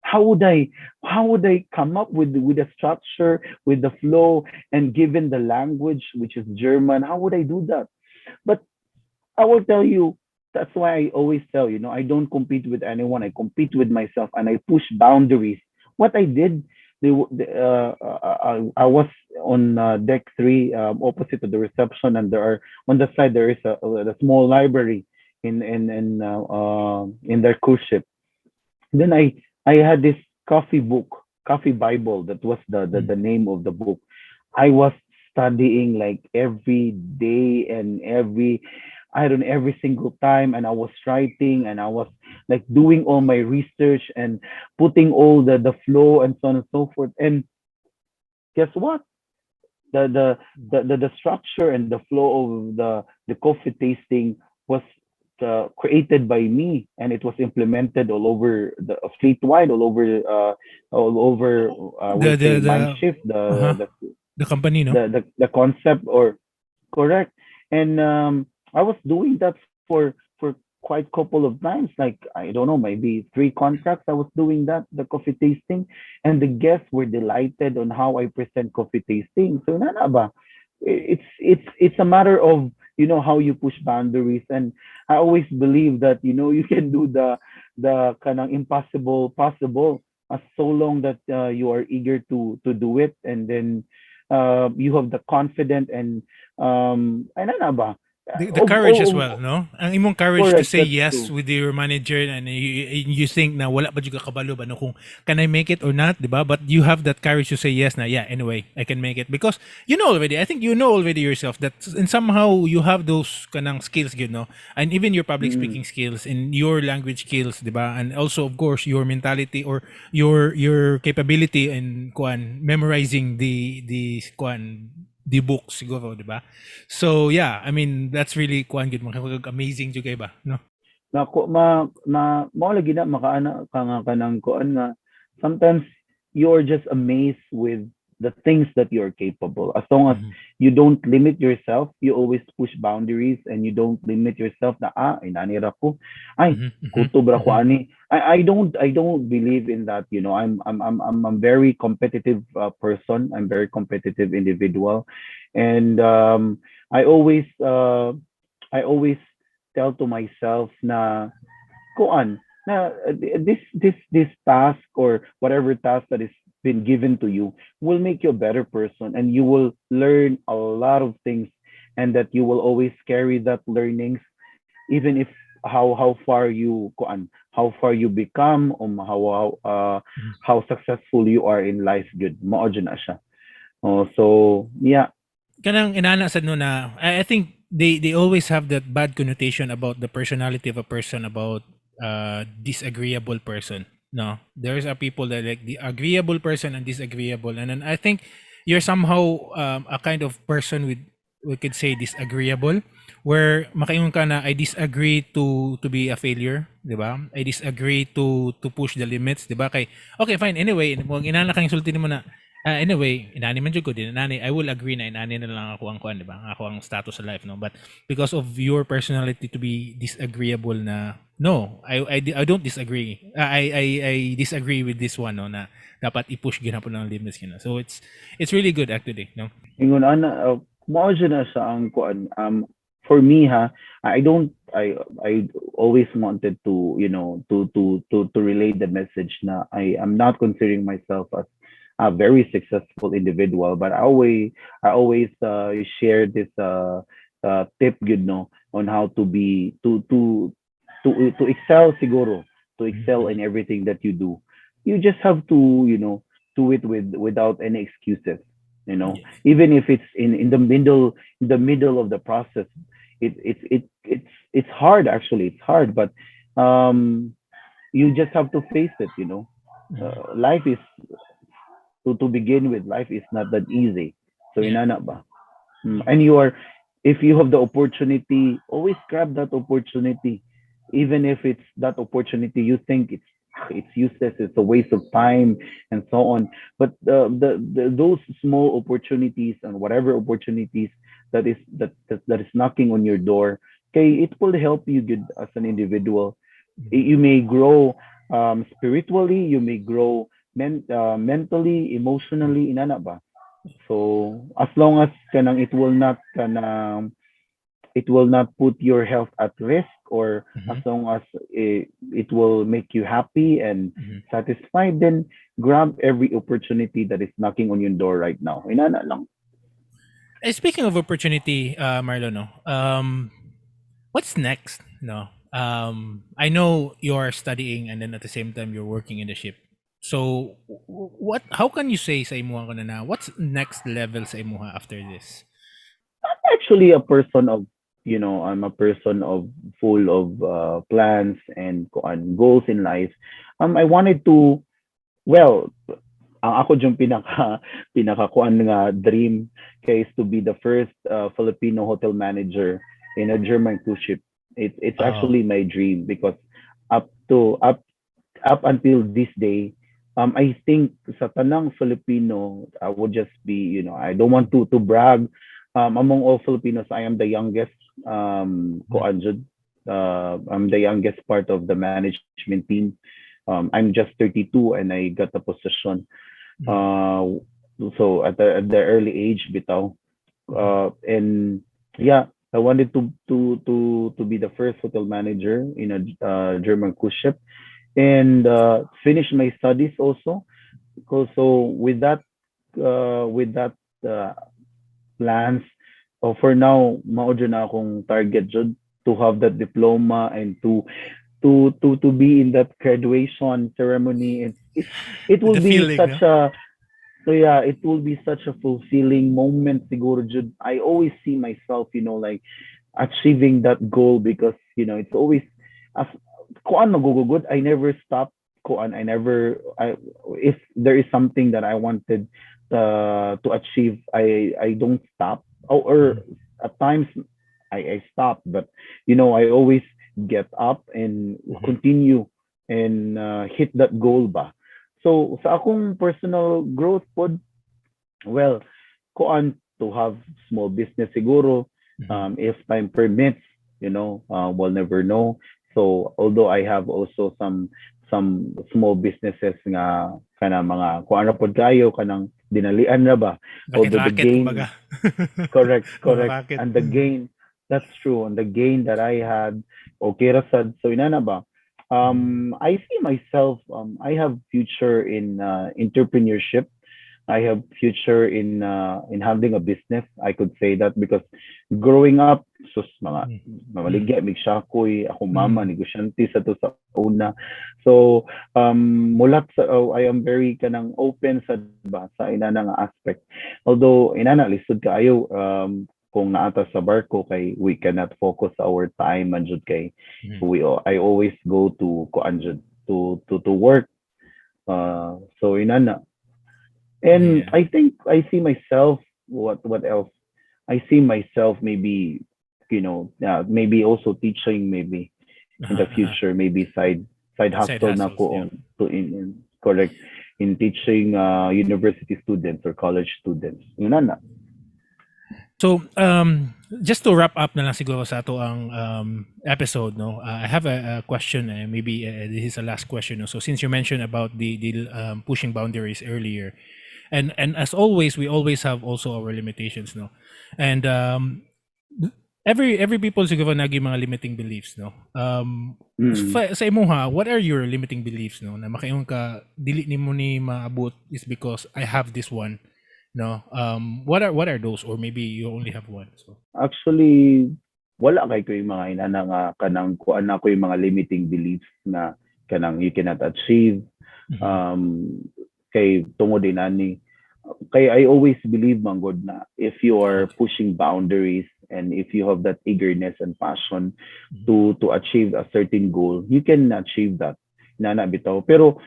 A: How would I how would I come up with a structure, with the flow, and given the language which is German, how would I do that? But I will tell you, that's why I always tell I don't compete with anyone. I compete with myself, and I push boundaries. What I did, I was on deck three, opposite to the reception, and there are on the side there is a small library in their cruise ship. Then I had this coffee Bible. That was the name of the book. I was studying like every day and I don't know, every single time, and I was writing, and I was like doing all my research and putting all the flow and so on and so forth. And guess what? The the the structure and the flow of the coffee tasting was created by me, and it was implemented all over the fleet-wide, all over we'll say
B: The
A: mind shift,
B: uh-huh, the company, no?
A: the concept, or correct. And I was doing that for quite couple of times, like I don't know, maybe three contracts. I was doing that, the coffee tasting, and the guests were delighted on how I present coffee tasting. So nana ba, it's a matter of how you push boundaries. And I always believe that you can do the kind of impossible possible, as so long that you are eager to do it, and then you have the confidence, and ano ba?
B: The courage as well,
A: Oh,
B: no? Ang imong courage to
A: correct,
B: say
A: that's
B: yes
A: true.
B: with your manager, and you think na wala pa juga kabalo ba no kung can I make it or not, 'di ba? But you have that courage to say yes na yeah, anyway, I can make it because you know already. I think you know already yourself that and somehow you have those kanang skills, you know, and even your public
A: Mm,
B: speaking skills and your language skills, 'di ba? And also of course your mentality or your capability in kuan memorizing the kuan the books siguro, 'di ba? So yeah, I mean that's really kuan gid amazing jud kay ba, no?
A: na ko mao lagi na makaana ka nga kanang kuan nga sometimes you're just amazed with the things that you're capable, as long as
B: Mhm.
A: you don't limit yourself. You always push boundaries, and you don't limit yourself na inani ra ko, ay
B: Mhm. Mhm.
A: kutob ra ko
B: Mhm.
A: ani. I don't believe in that. I'm a very competitive person. I'm very competitive individual, and I always uh I always tell to myself na kuan na this task, or whatever task that is been given to you, will make you a better person, and you will learn a lot of things, and that you will always carry that learnings even if how far you kuan, how far you become,
B: Mhm.
A: how successful you are in life good mao jud na siya. Oh, so yeah.
B: Kanang inana sad no na I think they always have that bad connotation about the personality of a person, about disagreeable person. No, there's are people that like the agreeable person and disagreeable, and then I think you're somehow a kind of person with, we could say, disagreeable, where makaingon ka na I disagree to be a failure, di ba? I disagree to push the limits, di ba? Kay okay fine, anyway, kung inana kang insultin mo na, anyway, inani man jud ko din inani, I will agree na inani na lang ako ang kuan, di ba? Ako ang status sa life, no? But because of your personality to be disagreeable na, no, I don't disagree. I disagree with this one, no, na dapat i-push ginapon ng limits yun. So it's really good actually, no?
A: Ingon ana mao jud na sa ang kuan for me ha, I don't I always wanted to to relay the message na I am not considering myself as a very successful individual, but I always share this tip good no on how to be to excel siguro, to excel
B: Mhm.
A: in everything that you do. You just have to do it without any excuses,
B: Yes.
A: even if it's in the middle of the process. It's hard, actually, it's hard, but um you just have to face it,
B: Mhm.
A: life is, to begin with, life is not that easy. So
B: Yeah.
A: inana ba.
B: Mhm.
A: And you are, if you have the opportunity, always grab that opportunity, even if it's that opportunity you think it's useless, it's a waste of time, and so on. But those small opportunities and whatever opportunities that is knocking on your door, okay, it will help you good as an individual.
B: Mhm.
A: You may grow spiritually, you may grow mentally, emotionally, inana ba. So as long as kanang it will not put your health at risk, or as
B: Mhm.
A: long as it will make you happy and
B: Mhm.
A: satisfied, then grab every opportunity that is knocking on your door right now. Inana lang.
B: Speaking of opportunity, Marlon, no, what's next? No, I know you're studying and then at the same time you're working in the ship. So, what? How can you say sa imuha ko na what's next level sa imuha after this?
A: Actually, a person of, I'm a person of full of plans and goals in life. I wanted to, well, ang ako yung pinaka nga dream kay is to be the first Filipino hotel manager in a German cruise ship. It's
B: Oh.
A: actually my dream, because up to up until this day, I think sa tanang Filipino, I would just be, I don't want to brag. Among all Filipinos, I am the youngest.
B: Mhm.
A: I'm the youngest part of the management team. I'm just 32 and I got the position.
B: Mhm.
A: Uh, so at the early age, bitaw.
B: Mhm.
A: And yeah, I wanted to be the first hotel manager in a German cruise ship, and finish my studies also. So with that uh, plans, for now, mao jud na akong target jud, to have that diploma and to be in that graduation ceremony. It will
B: The
A: be
B: feeling,
A: such
B: no?
A: a so yeah, it will be such a fulfilling moment siguro jud. I always see myself, like achieving that goal, because it's always as kuan magugugod. I never stop kuan. I if there is something that I wanted to achieve, I don't stop. Or
B: Mhm.
A: at times I stop, but I always get up and
B: Mhm.
A: continue and hit that goal ba. So sa akong personal growth pod, well, kuan, to have small business siguro,
B: Mhm.
A: if time permits, we'll never know. So although I have also some small businesses nga kana mga kuan ra pod kayo, kanang dinalian na ba, although the
B: Raket-raket kumbaga.
A: gain, correct,
B: Raket.
A: and the gain, that's true, and the gain that I had, okay ra sad. So ina na ba,
B: Mhm.
A: I see myself, I have future in entrepreneurship. I have future in handling a business. I could say that because growing up, sus mga
B: Mm. Mm.
A: mamaligya, mig syakoy, ako mama,
B: Mm.
A: negosyante sa to sa una. So, mulat sa, I am very kanang open sa ba sa inana nga aspect. Although inana lisod kaayo kung naata sa barko kay we cannot focus our time man jud kay
B: Mm.
A: I always go to kuan jud to work. So inana, and
B: Yeah.
A: I think I see myself, what else? I see myself maybe, maybe also teaching maybe in the
B: Uh-huh.
A: future, maybe side
B: Side
A: hustle na
B: hustles,
A: ko
B: yeah.
A: on to in correct, in teaching university students or college students. Yun na.
B: So, just to wrap up na lang siguro sa ato ang episode, no? I have a question, maybe this is the last question. No? So, since you mentioned about the pushing boundaries earlier, and as always, we always have also our limitations, no? And every people siguro nagi mga limiting beliefs, no?
A: Mm.
B: Sa IMOHA, what are your limiting beliefs, no? Na makaingon ka dili nimo ni maabot is because I have this one, no? What are those, or maybe you only have one? So.
A: Actually, wala kay ko yung mga inana nga kanang kuan na ko yung mga limiting beliefs na kanang you cannot achieve.
B: Mhm.
A: Um, kay tungod din ani. Kay I always believe man God na if you are
B: Okay.
A: pushing boundaries and if you have that eagerness and passion
B: Mhm.
A: to achieve a certain goal, you can achieve that. Nana bitaw. Pero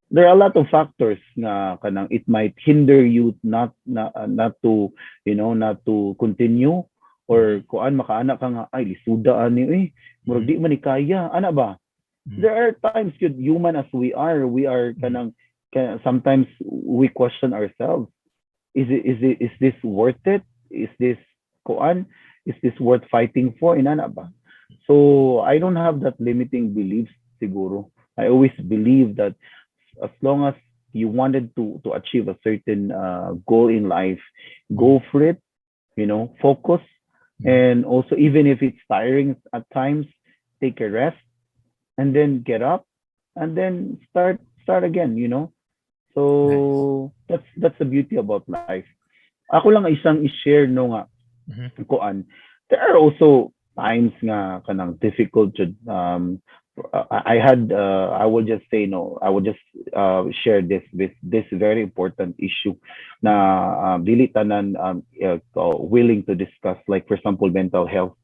A: there are a lot of factors nga kanang it might hinder you not to, not to continue,
B: Mhm.
A: or kuan makaana ka nga ay lisuda ani murag
B: Mhm.
A: di man ni kaya ana ba.
B: Mhm.
A: There are times good human as we are
B: Mhm.
A: kanang sometimes we question ourselves, is this worth it, is this kuan, is this worth fighting for, inana ba. So I don't have that limiting beliefs siguro. I always believe that as long as you wanted to achieve a certain goal in life,
B: Mhm.
A: go for it, focus.
B: Mhm.
A: And also, even if it's tiring at times, take a rest and then get up and then start again,
B: Nice.
A: so that's the beauty about life. Ako lang isang i-share no nga
B: Mhm.
A: kuan. There are also times nga kanang difficult jud. I had I will just say no. I will just share this with this very important issue na dili tanan willing to discuss, like for example mental health.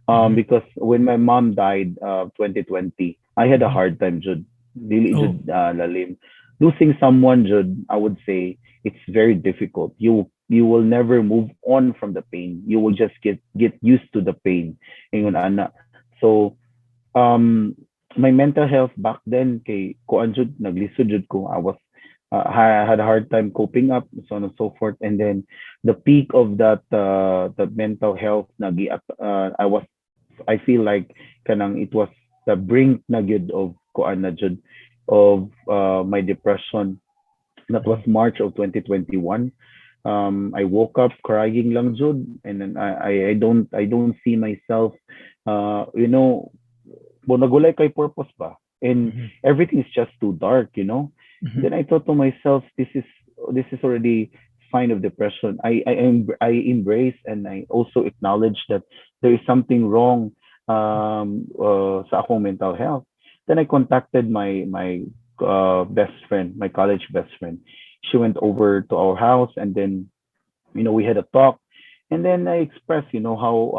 B: Mhm.
A: Because when my mom died 2020, I had a
B: Mhm.
A: hard time jud. Dili
B: Oh.
A: jud lalim. Losing someone jud, I would say it's very difficult. You will never move on from the pain. You will just get used to the pain. Ingon
B: Mhm.
A: ana. So um my mental health back then kay kuan jud naglisod jud ko. I was I had a hard time coping up, so on and so forth. And then the peak of that the mental health I was, I feel like kanang it was the brink na gyud of kuan na jud of my depression. That was
B: Mhm.
A: March of 2021. I woke up crying lang jud, and then I don't see myself, you know, mo nagulay kay purpose ba, and
B: Mhm.
A: everything is just too dark.
B: Mhm.
A: Then I thought to myself, this is already sign of depression. I embrace and I also acknowledge that there is something wrong sa akong mental health. Then I contacted my best friend, my college best friend. She went over to our house, and then we had a talk, and then I expressed how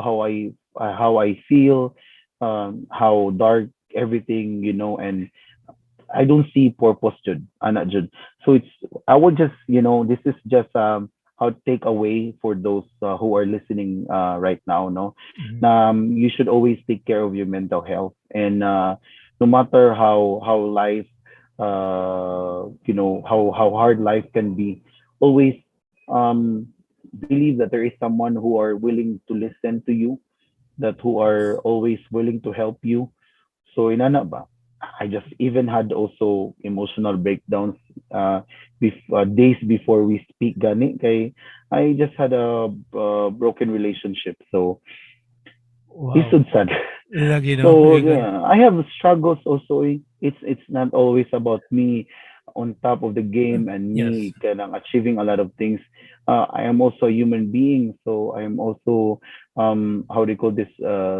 A: I feel, how dark everything, and I don't see purpose jud, ana jud. So I would just, this is just how take away for those who are listening right now, no.
B: Mhm.
A: You should always take care of your mental health, and no matter how life, how hard life can be, always um believe that there is someone who are willing to listen to you, that who are always willing to help you. So inana ba? I just even had also emotional breakdowns days before we speak gani kay I just had a broken relationship. So
B: Wow.
A: lisod sad.
B: Lagi, no?
A: So
B: Lagi.
A: yeah, I have struggles also. It's not always about me. on top of the game and
B: Yes.
A: me kanang achieving a lot of things. I am also a human being, so I am also how do you call this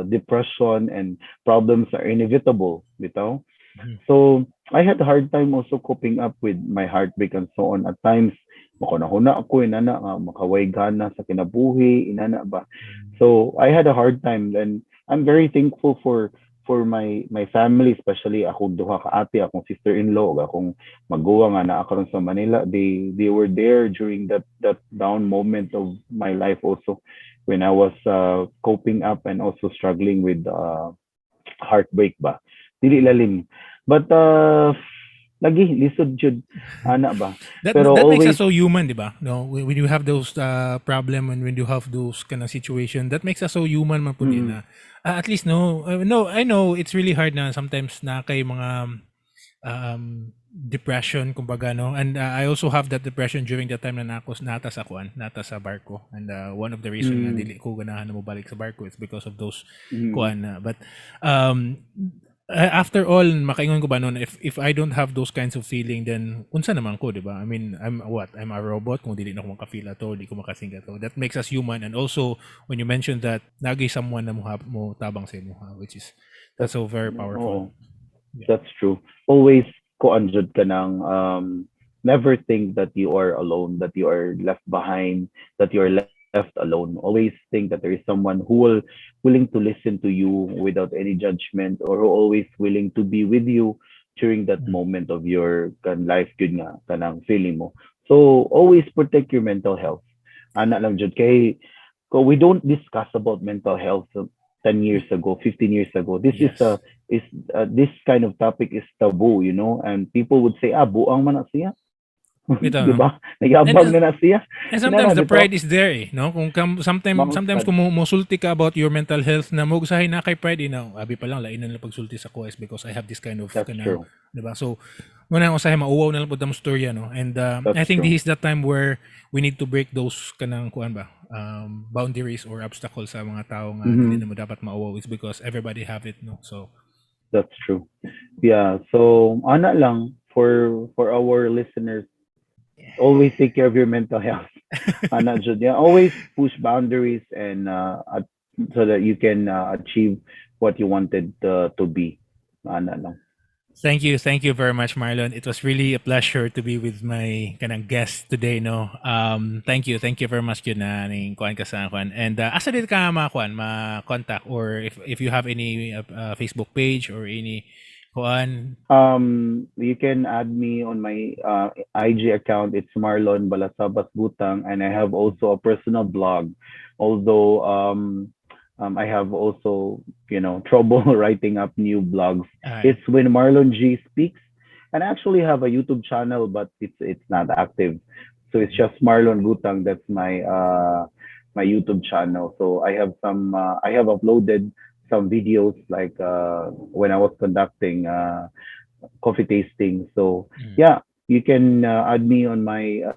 A: depression and problems are inevitable, bitaw.
B: Mhm.
A: So I had a hard time also coping up with my heartbreak and so on. At times, makunahuna ako, inana, nga, makaway gana sa kinabuhi, inana ba.
B: Mm.
A: So I had a hard time and I'm very thankful for my family, especially akong duha ka ate, akong sister-in-law, ug akong maguwa nga naa karon sa Manila. They were there during that down moment of my life also when I was coping up and also struggling with heartbreak ba. Dili
B: Mm.
A: lalim. But lagi lisod jud ana ba.
B: That
A: Pero
B: that makes us
A: always
B: so human, 'di ba? No, when you have those problem and when you have those kind of situation, that makes us so human man pud
A: mm,
B: na. At least no, no, I know it's really hard na sometimes na kay mga depression kumbaga no, and I also have that depression during the time na nata sa kuan nata sa barko, and one of the reason nga
A: mm,
B: dili ko ganahan na mobalik sa barko is because of those
A: mm,
B: kuan but um after all makaingon ko ba noon, if I don't have those kinds of feeling, then unsa naman ko, di ba? I mean, I'm a robot kung dili na ko makafeel ato, di ko makasing ato. That makes us human. And also when you mentioned that nagay someone na mo tabang sa imo, which is that's
A: that's
B: so very powerful.
A: oo,
B: Yeah.
A: that's true. Always kuan jud ka ng never think that you are alone, that you are left behind, that you are left alone. Always think that there is someone who will willing to listen to you without any judgment, or who always willing to be with you during that
B: Mm.
A: moment of your life good nga kanang feeling mo. So always protect your mental health. Ana lang jud kay ko we don't discuss about mental health 10 years
B: Y-
A: ago, 15 years ago. This
B: Yes.
A: is this kind of topic is taboo, and people would say, ah, buang man na siya.
B: Bitaw,
A: Di
B: no?
A: ba?
B: And
A: Nagyabang na siya.
B: and sometimes
A: Inana,
B: the
A: bitaw.
B: pride is there, eh, no? Kung sometimes
A: Mangsad.
B: kung musulti ka about your mental health na mo usahay na kay pride, no? Abi pa lang lain na lang pagsulti sa ko is because I have this kind of
A: That's
B: kanang,
A: true.
B: 'di ba? So muna usahay mauwaw na lang pud ang storya, no? And
A: That's
B: I think
A: true.
B: this is the time where we need to break those kanang kuan ba? Boundaries or obstacles sa mga tao nga dili
A: Mm-hmm.
B: na mo dapat mauwaw is because everybody have it, no? So
A: That's true. Yeah. So, ana lang for our listeners, always take care of your mental health. Ana jud. Yeah. Always push boundaries and so that you can achieve what you wanted to be. Ana lang.
B: Thank you very much, Marlon. It was really a pleasure to be with my kanang guest today, no. Thank you very much yun na ning kuan ka sa kuan. And asa din ka ma kuan, ma contact, or if you have any Facebook page or any kuan.
A: You can add me on my IG account. It's Marlon Balasabas Gutang, and I have also a personal blog. Although I have also trouble writing up new blogs.
B: Ay,
A: It's when Marlon G speaks, and I actually have a YouTube channel, but it's not active. So it's just Marlon Gutang. That's my YouTube channel. So I have uploaded some videos like when I was conducting coffee tasting. So
B: mm.
A: yeah, you can add me on my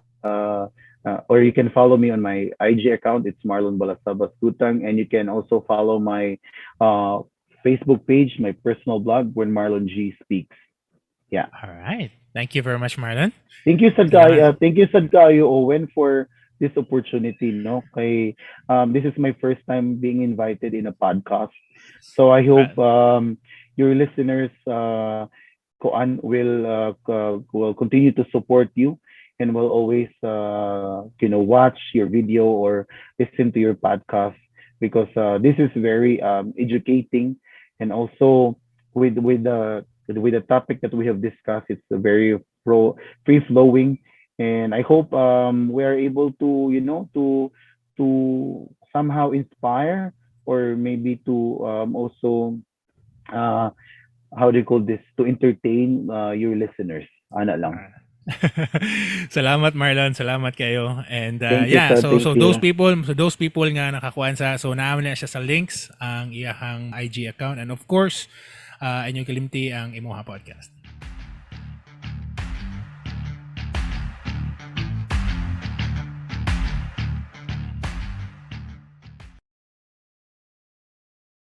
A: or you can follow me on my IG account. It's Marlon Balasabas Gutang, and you can also follow my uh, Facebook page, my personal blog, when Marlon G speaks. Yeah.
B: All right. Thank you very much, Marlon.
A: Guy.
B: Salamat.
A: Thank you sad kayo, Owen, for this opportunity. No, kay this is my first time being invited in a podcast. So I
B: Uh,
A: hope your listeners will continue to support you and will always watch your video or listen to your podcast because this is very educating, and also with the topic that we have discussed, it's a very free flowing, and I hope we are able to to somehow inspire, or maybe to also uh, how do you call this, to entertain your listeners. Ana lang.
B: Ah. Salamat, Marlon. Salamat kayo. And
A: Thank you,
B: yeah,
A: sir.
B: so
A: Thank you.
B: those people nga nakakuan sa, so naamo na siya sa links ang iyahang IG account, and of course, inyong kalimti ang IMOHA Podcast.